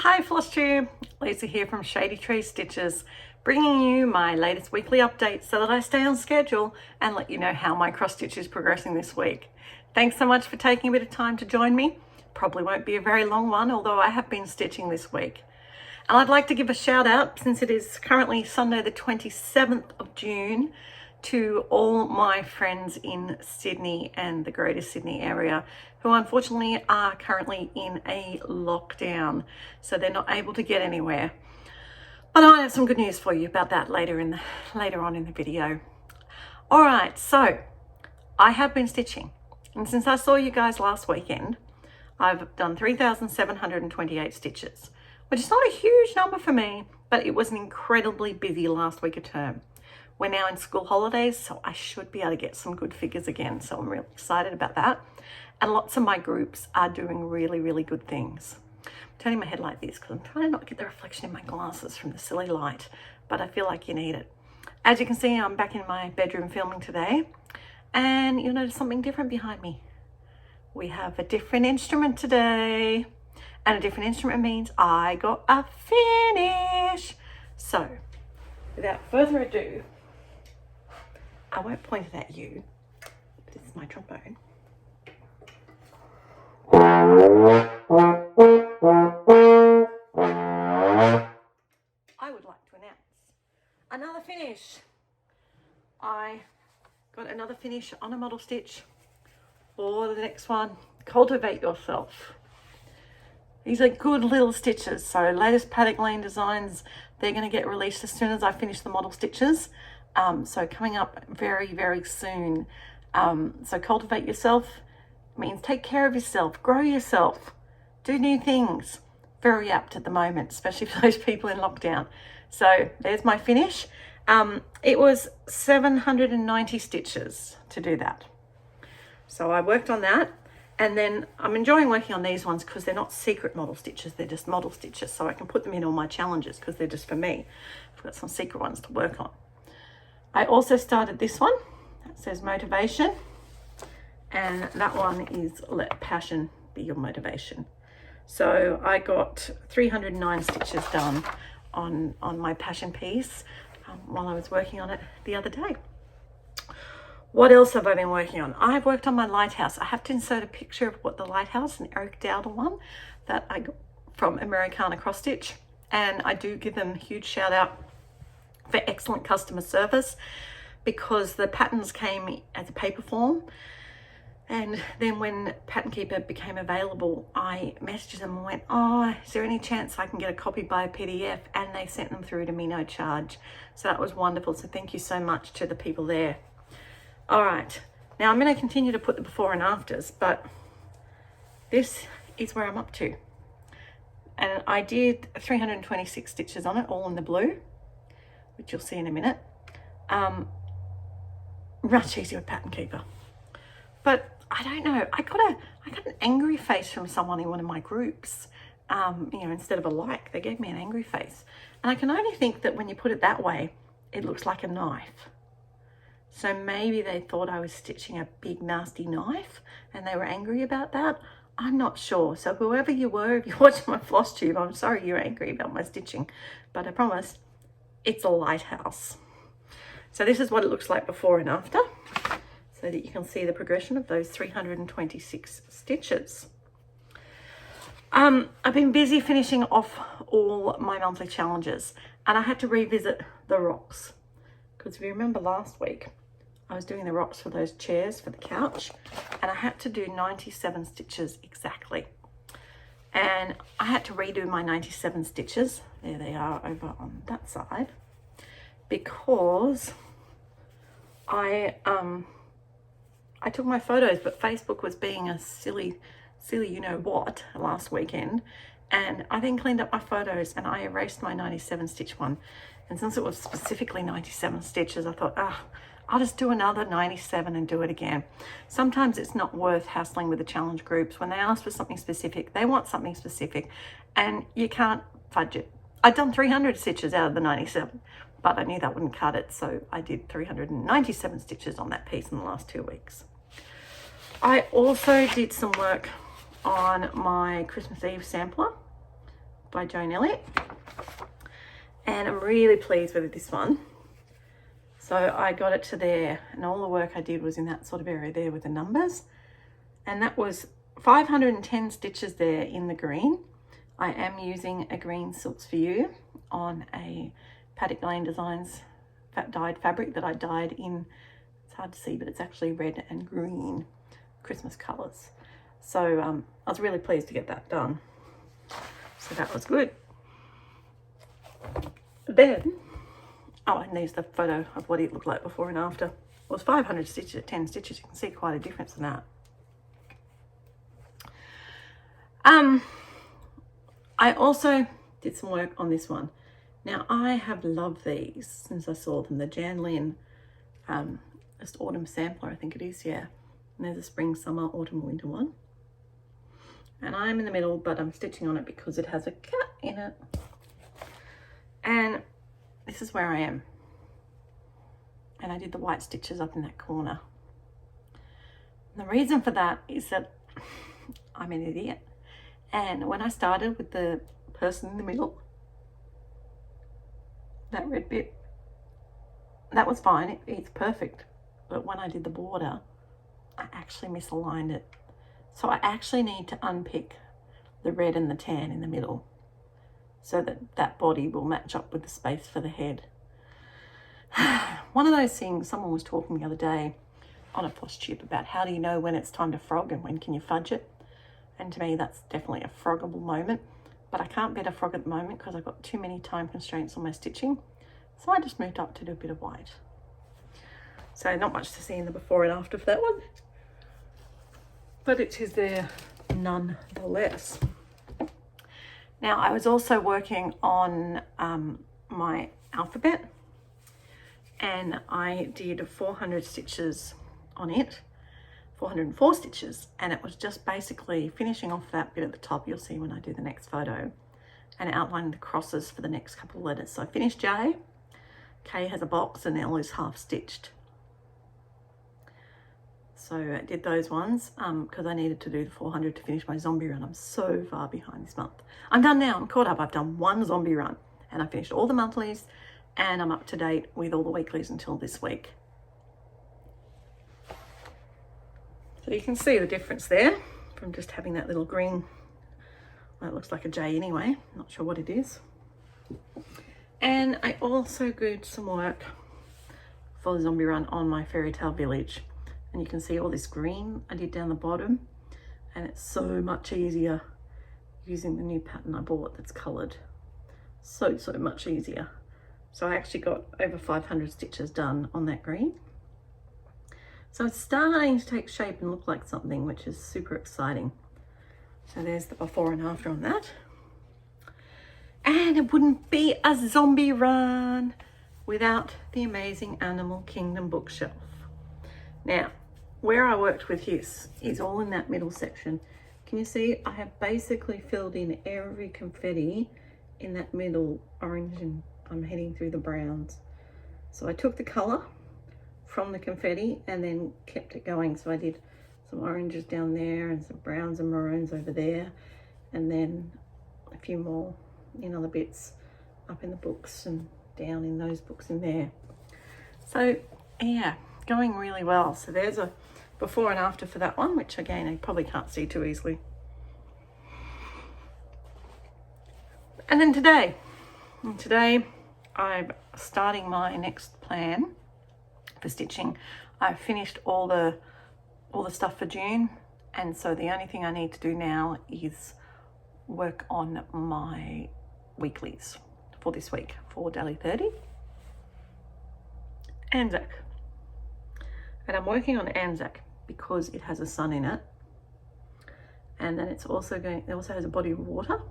Hi Floss Tube, Lisa here from Shady Tree Stitches, bringing you my latest weekly updates so that I stay on schedule and let you know how my cross stitch is progressing this week. Thanks so much for taking a bit of time to join me. Probably won't be a very long one, although I have been stitching this week. And I'd like to give a shout out, since it is currently Sunday the 27th of June, to all my friends in Sydney and the Greater Sydney area who unfortunately are currently in a lockdown, so they're not able to get anywhere. But I have some good news for you about that later on in the video. All right, so I have been stitching, and since I saw you guys last weekend, I've done 3,728 stitches, which is not a huge number for me, but it was an incredibly busy last week of term. We're now in school holidays, so I should be able to get some good figures again. So I'm really excited about that. And lots of my groups are doing really, really good things. I'm turning my head like this because I'm trying to not get the reflection in my glasses from the silly light, but I feel like you need it. As you can see, I'm back in my bedroom filming today, and you'll notice something different behind me. We have a different instrument today, and a different instrument means I got a finish. So without further ado, I won't point it at you. This is my trombone. I would like to announce another finish. I got another finish on a model stitch for the next one. Cultivate Yourself. These are good little stitches. So latest Paddock lane designs, they're going to get released as soon as I finish the model stitches. So coming up very, very soon. So Cultivate Yourself means take care of yourself, grow yourself, do new things. Very apt at the moment, especially for those people in lockdown. So there's my finish. It was 790 stitches to do that. So I worked on that, and then I'm enjoying working on these ones because they're not secret model stitches, they're just model stitches. So I can put them in all my challenges because they're just for me. I've got some secret ones to work on. I also started this one that says motivation, and that one is let passion be your motivation. So I got 309 stitches done on my passion piece while I was working on it the other day. What else have I been working on? I've worked on my lighthouse. I have to insert a picture of what the lighthouse, an Eric Dowdle one that I got from Americana Cross Stitch, and I do give them a huge shout out for excellent customer service, because the patterns came as a paper form, and then when Pattern Keeper became available, I messaged them and went, oh, is there any chance I can get a copy by a PDF? And they sent them through to me, no charge. So that was wonderful. So thank you so much to the people there. All right, now I'm going to continue to put the before and afters, but this is where I'm up to. And I did 326 stitches on it, all in the blue, which you'll see in a minute. Much easier with Pattern Keeper. But I don't know, I got an angry face from someone in one of my groups. Instead of a like, they gave me an angry face. And I can only think that when you put it that way, it looks like a knife. So maybe they thought I was stitching a big nasty knife and they were angry about that. I'm not sure. So whoever you were, if you're watching my floss tube, I'm sorry you're angry about my stitching, but I promise it's a lighthouse. So this is what it looks like before and after, so that you can see the progression of those 326 stitches. I've been busy finishing off all my monthly challenges, and I had to revisit the rocks, because if you remember last week, I was doing the rocks for those chairs for the couch, and I had to do 97 stitches exactly. And I had to redo my 97 stitches. There they are over on that side, because I took my photos, but Facebook was being a silly you know what last weekend, and I then cleaned up my photos and I erased my 97 stitch one. And since it was specifically 97 stitches, I thought, I'll just do another 97 and do it again. Sometimes it's not worth hassling with the challenge groups. When they ask for something specific, they want something specific, and you can't fudge it. I'd done 300 stitches out of the 97, but I knew that wouldn't cut it, so I did 397 stitches on that piece in the last 2 weeks. I also did some work on my Christmas Eve sampler by Joan Elliott. And I'm really pleased with this one. So I got it to there, and all the work I did was in that sort of area there with the numbers. And that was 510 stitches there in the green. I am using a green Silks for You on a Paddock Designs dyed fabric that I dyed in, it's hard to see, but it's actually red and green Christmas colours. So I was really pleased to get that done. So that was good. Then, oh, and there's the photo of what it looked like before and after. It was 500 stitches at 10 stitches. You can see quite a difference in that. I also did some work on this one. Now, I have loved these since I saw them. The Jan Lynn, just autumn sampler, I think it is, yeah. And there's a spring, summer, autumn, winter one. And I'm in the middle, but I'm stitching on it because it has a cut in it. And this is where I am. And I did the white stitches up in that corner. And the reason for that is that I'm an idiot. And when I started with the person in the middle, that red bit, that was fine, it's perfect. But when I did the border, I actually misaligned it. So I actually need to unpick the red and the tan in the middle so that that body will match up with the space for the head. One of those things, someone was talking the other day on a floss tube about how do you know when it's time to frog and when can you fudge it? And to me, that's definitely a froggable moment. But I can't better frog at the moment because I've got too many time constraints on my stitching. So I just moved up to do a bit of white. So not much to see in the before and after for that one. But it is there nonetheless. Now, I was also working on my alphabet, and I did 400 stitches on it, 404 stitches, and it was just basically finishing off that bit at the top, you'll see when I do the next photo, and outlining the crosses for the next couple of letters. So I finished J, K has a box, and L is half stitched. So I did those ones because I needed to do the 400 to finish my zombie run. I'm so far behind this month. I'm done now, I'm caught up. I've done one zombie run and I finished all the monthlies and I'm up to date with all the weeklies until this week. So you can see the difference there from just having that little green, well, it looks like a J anyway, not sure what it is. And I also did some work for the zombie run on my fairy tale village. And you can see all this green I did down the bottom, and it's so much easier using the new pattern I bought that's coloured. So much easier. So I actually got over 500 stitches done on that green. So it's starting to take shape and look like something, which is super exciting. So there's the before and after on that. And it wouldn't be a zombie run without the amazing Animal Kingdom bookshelf. Now, where I worked with this is all in that middle section. Can you see I have basically filled in every confetti in that middle orange, and I'm heading through the browns. So I took the colour from the confetti and then kept it going. So I did some oranges down there and some browns and maroons over there, and then a few more in other bits up in the books and down in those books in there. So yeah, going really well. So there's a before and after for that one, which again I probably can't see too easily. And then today I'm starting my next plan for stitching. I've finished all the stuff for June, and so the only thing I need to do now is work on my weeklies for this week for Daily 30 Anzac. And I'm working on Anzac because it has a sun in it, and then it also has a body of water.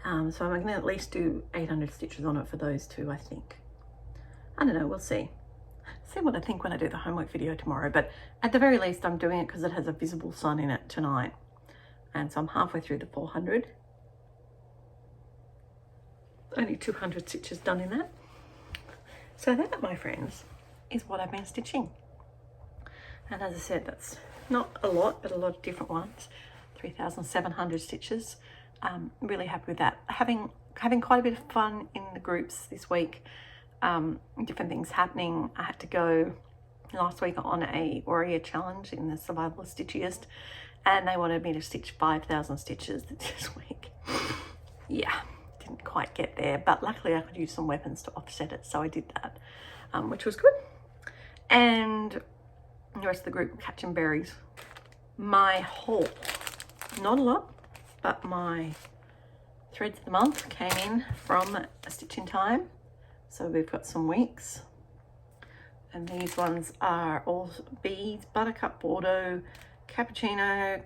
So I'm going to at least do 800 stitches on it for those two, I think. I don't know, we'll see. See what I think when I do the homework video tomorrow, but at the very least I'm doing it because it has a visible sun in it tonight. And so I'm halfway through the 400. Only 200 stitches done in that. So that, my friends, is what I've been stitching. And as I said, that's not a lot, but a lot of different ones. 3,700 stitches. Really happy with that. Having quite a bit of fun in the groups this week. Different things happening. I had to go last week on a warrior challenge in the survival stitchiest, and they wanted me to stitch 5,000 stitches this week. Yeah, didn't quite get there, but luckily I could use some weapons to offset it, so I did that, which was good. And the rest of the group were catching berries. My haul, not a lot, but my threads of the month came in from A Stitch in Time. So we've got some weeks, and these ones are all beads: Buttercup, Bordeaux, Cappuccino,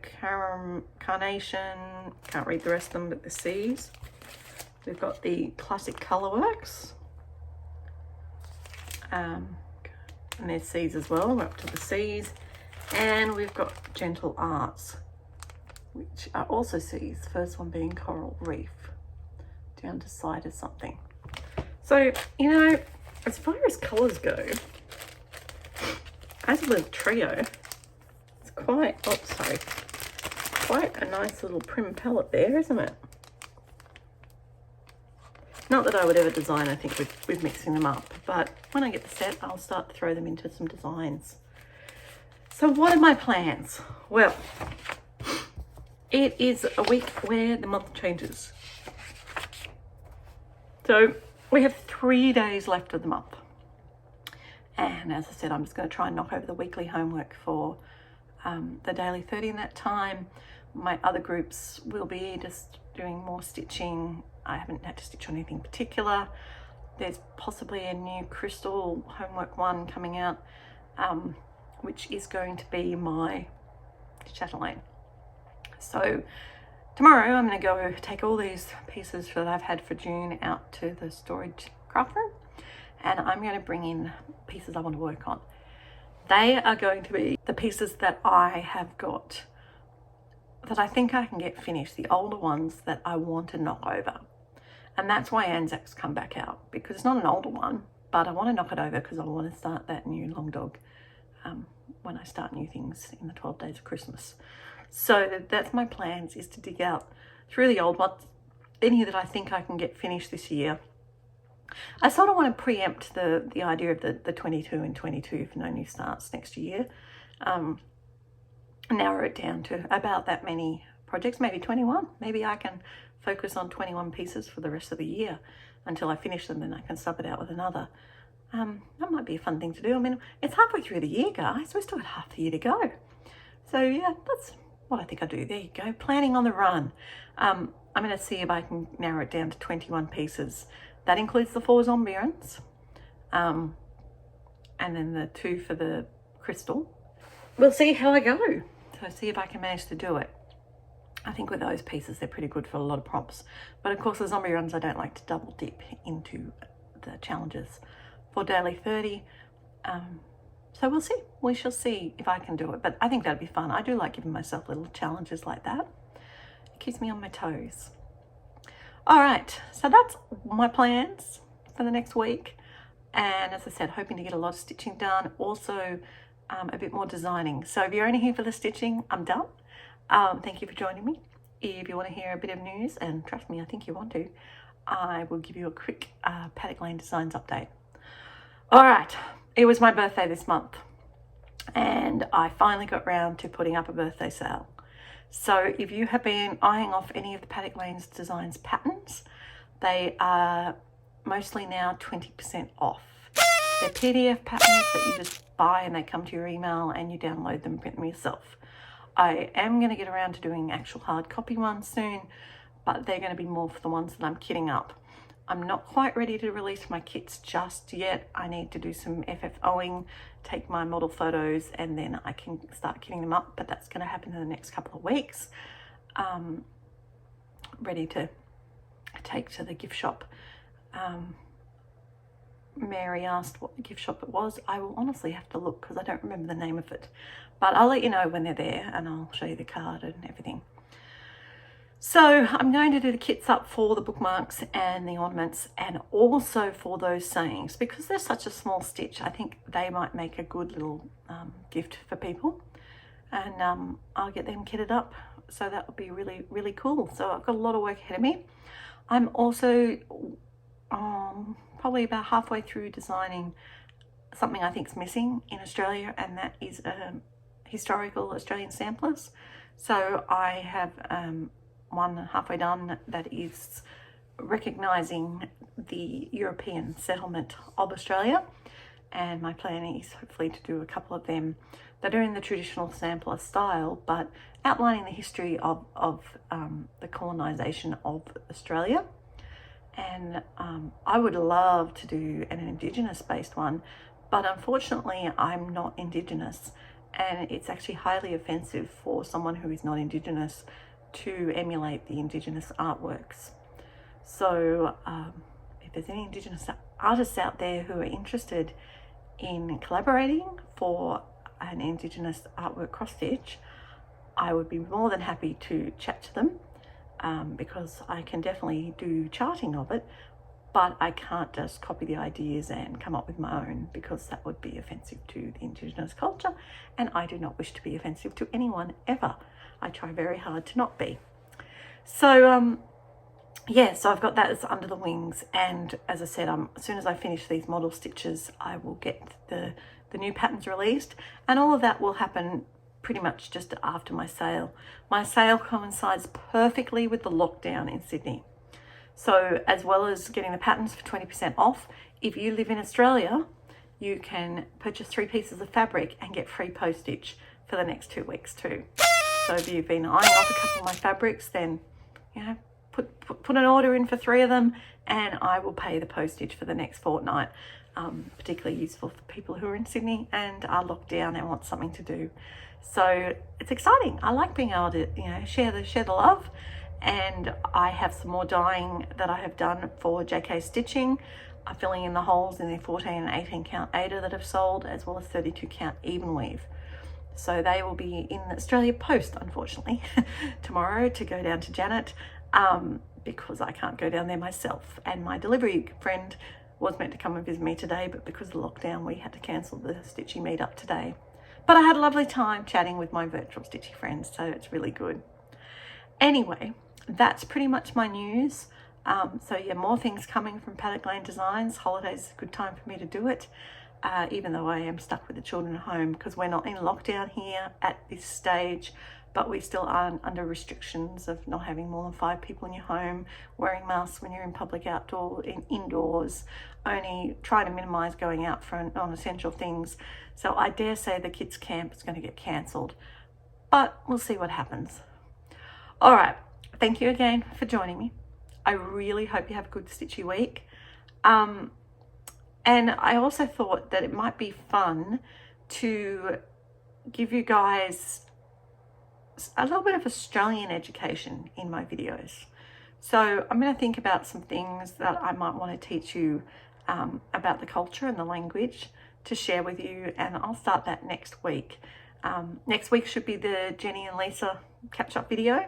Carnation, can't read the rest of them, but the C's. We've got the Classic Colourworks, and there's C's as well, we're up to the C's. And we've got Gentle Arts, which are also C's, first one being Coral Reef, down to Side of Something. So, you know, as far as colours go, as a little trio, it's quite a nice little prim palette there, isn't it? Not that I would ever design, I think, with mixing them up, but when I get the set, I'll start to throw them into some designs. So what are my plans? Well, it is a week where the month changes. So we have 3 days left of the month. And as I said, I'm just going to try and knock over the weekly homework for the daily 30 in that time. My other groups will be just doing more stitching. I haven't had to stitch on anything particular. There's possibly a new crystal homework one coming out, which is going to be my chatelaine. So tomorrow I'm going to go take all these pieces that I've had for June out to the storage craft room, and I'm going to bring in pieces I want to work on. They are going to be the pieces that I have got that I think I can get finished, the older ones that I want to knock over. And that's why Anzac's come back out, because it's not an older one, but I want to knock it over because I want to start that new long dog when I start new things in the 12 days of Christmas. So that's my plans, is to dig out through the old ones, any that I think I can get finished this year. I sort of want to preempt the idea of the 22 and 22 for no new starts next year. Narrow it down to about that many projects, maybe 21. Maybe I can focus on 21 pieces for the rest of the year until I finish them, and I can sub it out with another. That might be a fun thing to do. I mean, it's halfway through the year, guys. We've still got half the year to go. So yeah, that's what I think I do. There you go. Planning on the run. I'm going to see if I can narrow it down to 21 pieces. That includes the 4 Zombierans, and then the 2 for the crystal. We'll see how I go. So see if I can manage to do it. I think with those pieces, they're pretty good for a lot of prompts. But of course, the zombie runs, I don't like to double dip into the challenges for daily 30. So we'll see. We shall see if I can do it. But I think that'd be fun. I do like giving myself little challenges like that. It keeps me on my toes. All right, so that's my plans for the next week. And as I said, hoping to get a lot of stitching done. Also, a bit more designing. So if you're only here for the stitching, I'm done. Thank you for joining me. If you want to hear a bit of news, and trust me, I think you want to, I will give you a quick Paddock Lane Designs update. All right, it was my birthday this month, and I finally got round to putting up a birthday sale. So if you have been eyeing off any of the Paddock Lane's Designs patterns, they are mostly now 20% off. They're PDF patterns that you just buy and they come to your email and you download them and print them yourself. I am going to get around to doing actual hard copy ones soon, but they're going to be more for the ones that I'm kitting up. I'm not quite ready to release my kits just yet. I need to do some FFOing, take my model photos, and then I can start kitting them up, but that's going to happen in the next couple of weeks. Ready to take to the gift shop. Mary asked what the gift shop it was. I will honestly have to look because I don't remember the name of it, but I'll let you know when they're there and I'll show you the card and everything. So I'm going to do the kits up for the bookmarks and the ornaments, and also for those sayings, because they're such a small stitch. I think they might make a good little gift for people, and I'll get them kitted up so that would be really, really cool. So I've got a lot of work ahead of me. I'm also probably about halfway through designing something I think is missing in Australia, and that is historical Australian samplers. So I have one halfway done that is recognising the European settlement of Australia, and my plan is hopefully to do a couple of them that are in the traditional sampler style, but outlining the history of the colonisation of Australia. And I would love to do an Indigenous based one, but unfortunately I'm not Indigenous, and it's actually highly offensive for someone who is not Indigenous to emulate the Indigenous artworks. So if there's any Indigenous artists out there who are interested in collaborating for an Indigenous artwork cross stitch, I would be more than happy to chat to them, because I can definitely do charting of it, but I can't just copy the ideas and come up with my own, because that would be offensive to the Indigenous culture, and I do not wish to be offensive to anyone ever. I try very hard to not be. So yeah, so I've got that as under the wings, and as I said, as soon as I finish these model stitches, I will get the new patterns released, and all of that will happen pretty much just after my sale. My sale coincides perfectly with the lockdown in Sydney. So as well as getting the patterns for 20% off, if you live in Australia, you can purchase 3 pieces of fabric and get free postage for the next 2 weeks too. So if you've been eyeing off a couple of my fabrics, then, you know, put an order in for 3 of them, and I will pay the postage for the next fortnight. Particularly useful for people who are in Sydney and are locked down and want something to do. So it's exciting. I like being able to, you know, share the love. And I have some more dyeing that I have done for JK Stitching. I'm filling in the holes in the 14 and 18 count Ada that I've sold, as well as 32 count even weave. So they will be in the Australia Post, unfortunately, tomorrow to go down to Janet, because I can't go down there myself. And my delivery friend was meant to come and visit me today, but because of the lockdown, we had to cancel the stitching meetup today. But I had a lovely time chatting with my virtual stitchy friends, so it's really good. Anyway, that's pretty much my news. So yeah, more things coming from Paddock Lane Designs. Holidays is a good time for me to do it, even though I am stuck with the children at home, because we're not in lockdown here at this stage, but we still are under restrictions of not having more than 5 people in your home, wearing masks when you're in public indoors, only trying to minimize going out for non-essential things. So I dare say the kids' camp is going to get cancelled, but we'll see what happens. All right, thank you again for joining me. I really hope you have a good stitchy week. And I also thought that it might be fun to give you guys a little bit of Australian education in my videos. So I'm going to think about some things that I might want to teach you about the culture and the language to share with you, and I'll start that next week. Next week should be the Jenny and Lisa catch-up video,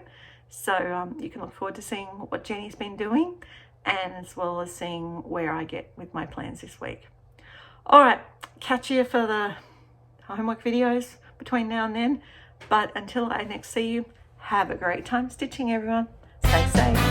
so you can look forward to seeing what Jenny's been doing, and as well as seeing where I get with my plans this week. All right, catch you for the homework videos between now and then. But until I next see you, have a great time stitching, everyone. Stay safe.